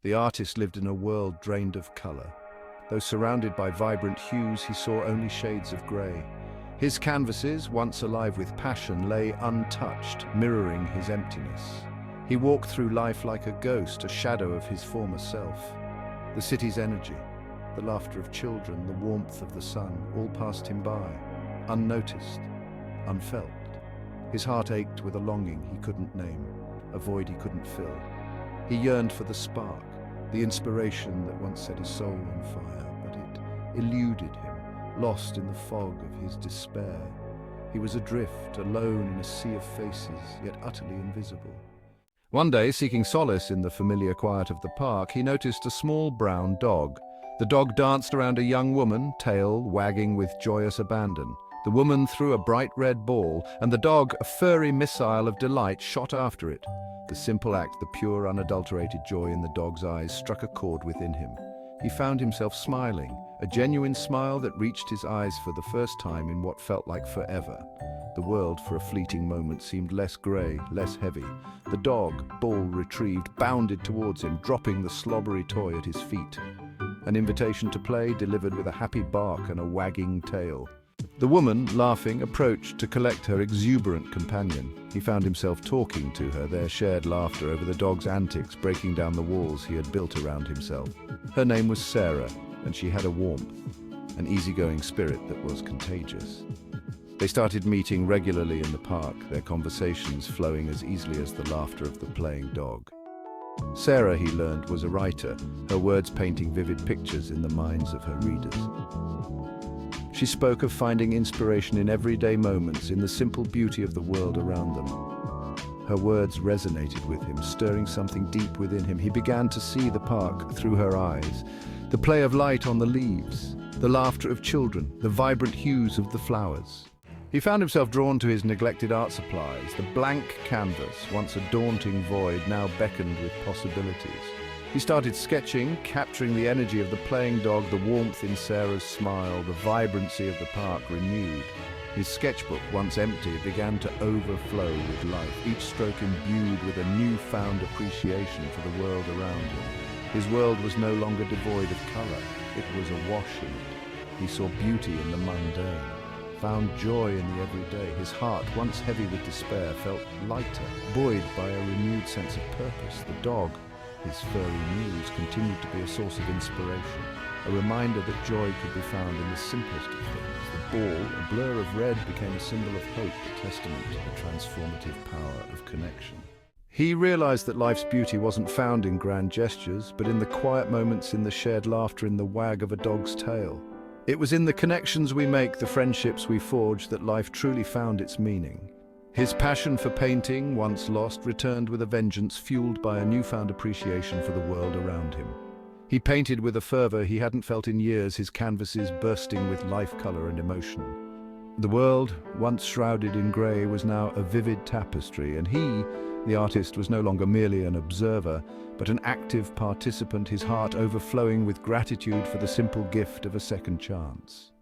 The artist lived in a world drained of color. Though surrounded by vibrant hues, he saw only shades of gray. His canvases, once alive with passion, lay untouched, mirroring his emptiness. He walked through life like a ghost, a shadow of his former self. The city's energy, the laughter of children, the warmth of the sun, all passed him by, unnoticed, unfelt. His heart ached with a longing he couldn't name, a void he couldn't fill. He yearned for the spark, the inspiration that once set his soul on fire, but it eluded him, lost in the fog of his despair. He was adrift, alone in a sea of faces, yet utterly invisible. One day, seeking solace in the familiar quiet of the park, he noticed a small brown dog. The dog danced around a young woman, tail wagging with joyous abandon. The woman threw a bright red ball, and the dog, a furry missile of delight, shot after it. The simple act, the pure, unadulterated joy in the dog's eyes, struck a chord within him. He found himself smiling, a genuine smile that reached his eyes for the first time in what felt like forever. The world, for a fleeting moment, seemed less grey, less heavy. The dog, ball retrieved, bounded towards him, dropping the slobbery toy at his feet. An invitation to play, delivered with a happy bark and a wagging tail. The woman, laughing, approached to collect her exuberant companion. He found himself talking to her, their shared laughter over the dog's antics breaking down the walls he had built around himself. Her name was Sarah, and she had a warmth, an easygoing spirit that was contagious. They started meeting regularly in the park, their conversations flowing as easily as the laughter of the playing dog. Sarah, he learned, was a writer, her words painting vivid pictures in the minds of her readers. She spoke of finding inspiration in everyday moments, in the simple beauty of the world around them. Her words resonated with him, stirring something deep within him. He began to see the park through her eyes, the play of light on the leaves, the laughter of children, the vibrant hues of the flowers. He found himself drawn to his neglected art supplies. The blank canvas, once a daunting void, now beckoned with possibilities. He started sketching, capturing the energy of the playing dog, the warmth in Sarah's smile, the vibrancy of the park renewed. His sketchbook, once empty, began to overflow with life, each stroke imbued with a newfound appreciation for the world around him. His world was no longer devoid of colour, it was awash in it. He saw beauty in the mundane, found joy in the everyday. His heart, once heavy with despair, felt lighter, buoyed by a renewed sense of purpose. The dog, his furry muse, continued to be a source of inspiration, a reminder that joy could be found in the simplest of things. The ball, a blur of red, became a symbol of hope, a testament to the transformative power of connection. He realized that life's beauty wasn't found in grand gestures, but in the quiet moments, in the shared laughter, in the wag of a dog's tail. It was in the connections we make, the friendships we forge, that life truly found its meaning. His passion for painting, once lost, returned with a vengeance, fueled by a newfound appreciation for the world around him. He painted with a fervor he hadn't felt in years, his canvases bursting with life, color, and emotion. The world, once shrouded in grey, was now a vivid tapestry, and he, the artist, was no longer merely an observer, but an active participant, his heart overflowing with gratitude for the simple gift of a second chance.